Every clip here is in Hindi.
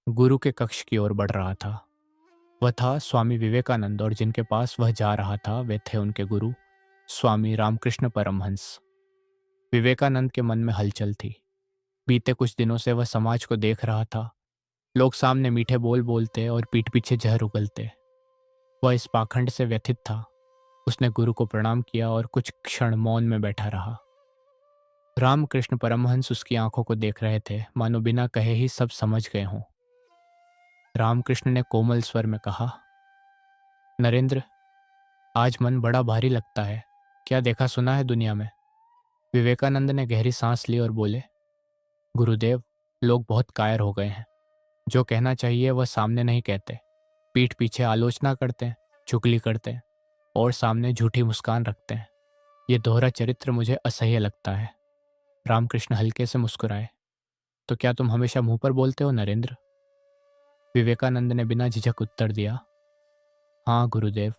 गुरु के कक्ष की ओर बढ़ रहा था। वह था स्वामी विवेकानंद, और जिनके पास वह जा रहा था वे थे उनके गुरु स्वामी रामकृष्ण परमहंस। विवेकानंद के मन में हलचल थी। बीते कुछ दिनों से वह समाज को देख रहा था। लोग सामने मीठे बोल बोलते और पीठ पीछे जहर उगलते। वह इस पाखंड से व्यथित था। उसने गुरु को प्रणाम किया और कुछ क्षण मौन में बैठा रहा। रामकृष्ण परमहंस उसकी आंखों को देख रहे थे, मानो बिना कहे ही सब समझ गए हों। रामकृष्ण ने कोमल स्वर में कहा, नरेंद्र, आज मन बड़ा भारी लगता है। क्या देखा सुना है दुनिया में? विवेकानंद ने गहरी सांस ली और बोले, गुरुदेव, लोग बहुत कायर हो गए हैं। जो कहना चाहिए वह सामने नहीं कहते। पीठ पीछे आलोचना करते हैं, चुगली करते हैं और सामने झूठी मुस्कान रखते हैं। ये दोहरा चरित्र मुझे असह्य लगता है। रामकृष्ण हल्के से मुस्कुराए। तो क्या तुम हमेशा मुंह पर बोलते हो नरेंद्र? विवेकानंद ने बिना झिझक उत्तर दिया, हाँ गुरुदेव,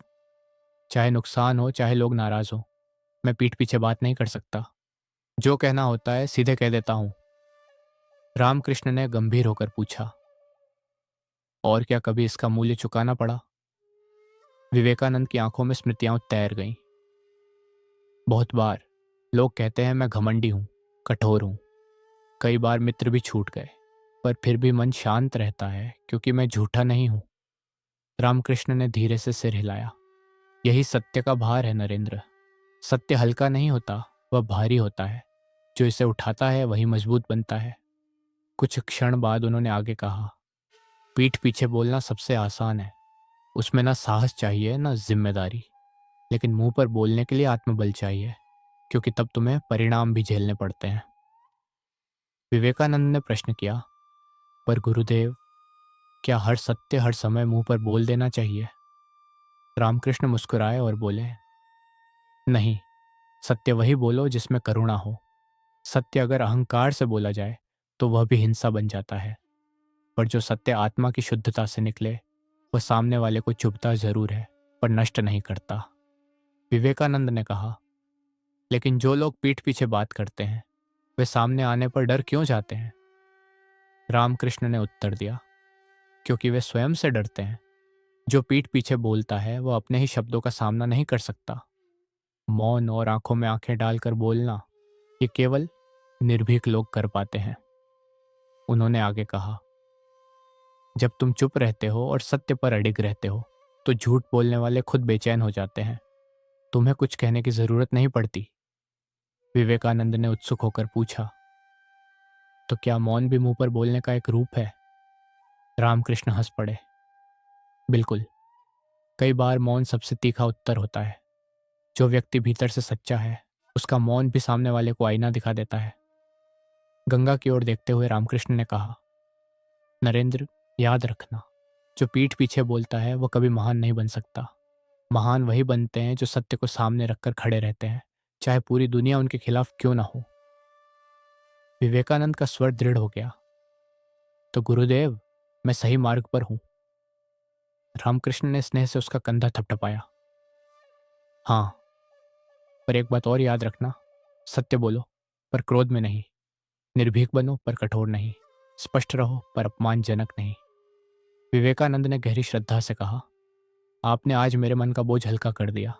चाहे नुकसान हो, चाहे लोग नाराज हो, मैं पीठ पीछे बात नहीं कर सकता। जो कहना होता है सीधे कह देता हूं। रामकृष्ण ने गंभीर होकर पूछा, और क्या कभी इसका मूल्य चुकाना पड़ा? विवेकानंद की आंखों में स्मृतियां तैर गईं। बहुत बार। लोग कहते हैं मैं घमंडी हूं, कठोर हूं। कई बार मित्र भी छूट गए, पर फिर भी मन शांत रहता है क्योंकि मैं झूठा नहीं हूं। रामकृष्ण ने धीरे से सिर हिलाया। यही सत्य का भार है नरेंद्र। सत्य हल्का नहीं होता, वह भारी होता है। जो इसे उठाता है वही मजबूत बनता है। कुछ क्षण बाद उन्होंने आगे कहा, पीठ पीछे बोलना सबसे आसान है। उसमें ना साहस चाहिए ना जिम्मेदारी, लेकिन मुंह पर बोलने के लिए आत्मबल चाहिए, क्योंकि तब तुम्हें परिणाम भी झेलने पड़ते हैं। विवेकानंद ने प्रश्न किया, पर गुरुदेव, क्या हर सत्य हर समय मुंह पर बोल देना चाहिए? रामकृष्ण मुस्कुराए और बोले, नहीं, सत्य वही बोलो जिसमें करुणा हो। सत्य अगर अहंकार से बोला जाए तो वह भी हिंसा बन जाता है, पर जो सत्य आत्मा की शुद्धता से निकले वह सामने वाले को चुभता जरूर है, पर नष्ट नहीं करता। विवेकानंद ने कहा, लेकिन जो लोग पीठ पीछे बात करते हैं वे सामने आने पर डर क्यों जाते हैं? रामकृष्ण ने उत्तर दिया, क्योंकि वे स्वयं से डरते हैं। जो पीठ पीछे बोलता है वह अपने ही शब्दों का सामना नहीं कर सकता। मौन और आंखों में आंखें डालकर बोलना, ये केवल निर्भीक लोग कर पाते हैं। उन्होंने आगे कहा, जब तुम चुप रहते हो और सत्य पर अडिग रहते हो तो झूठ बोलने वाले खुद बेचैन हो जाते हैं। तुम्हें कुछ कहने की जरूरत नहीं पड़ती। विवेकानंद ने उत्सुक होकर पूछा, तो क्या मौन भी मुंह पर बोलने का एक रूप है? रामकृष्ण हंस पड़े। बिल्कुल। कई बार मौन सबसे तीखा उत्तर होता है। जो व्यक्ति भीतर से सच्चा है उसका मौन भी सामने वाले को आईना दिखा देता है। गंगा की ओर देखते हुए रामकृष्ण ने कहा, नरेंद्र, याद रखना, जो पीठ पीछे बोलता है वो कभी महान नहीं बन सकता। महान वही बनते हैं जो सत्य को सामने रखकर खड़े रहते हैं, चाहे पूरी दुनिया उनके खिलाफ क्यों ना हो। विवेकानंद का स्वर दृढ़ हो गया, तो गुरुदेव, मैं सही मार्ग पर हूं। रामकृष्ण ने स्नेह से उसका कंधा थपथपाया। हाँ, पर एक बात और याद रखना, सत्य बोलो पर क्रोध में नहीं। निर्भीक बनो पर कठोर नहीं। स्पष्ट रहो पर अपमानजनक नहीं। विवेकानंद ने गहरी श्रद्धा से कहा, आपने आज मेरे मन का बोझ हल्का कर दिया।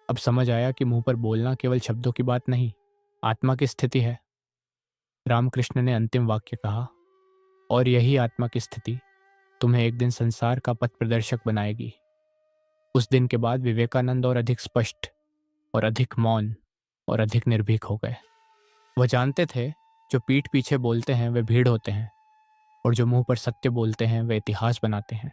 अब समझ आया कि मुंह पर बोलना केवल शब्दों की बात नहीं, आत्मा की स्थिति है। रामकृष्ण ने अंतिम वाक्य कहा, और यही आत्मा की स्थिति तुम्हें एक दिन संसार का पथ प्रदर्शक बनाएगी। उस दिन के बाद विवेकानंद और अधिक स्पष्ट और अधिक मौन और अधिक निर्भीक हो गए। वह जानते थे, जो पीठ पीछे बोलते हैं वे भीड़ होते हैं, और जो मुंह पर सत्य बोलते हैं वे इतिहास बनाते हैं।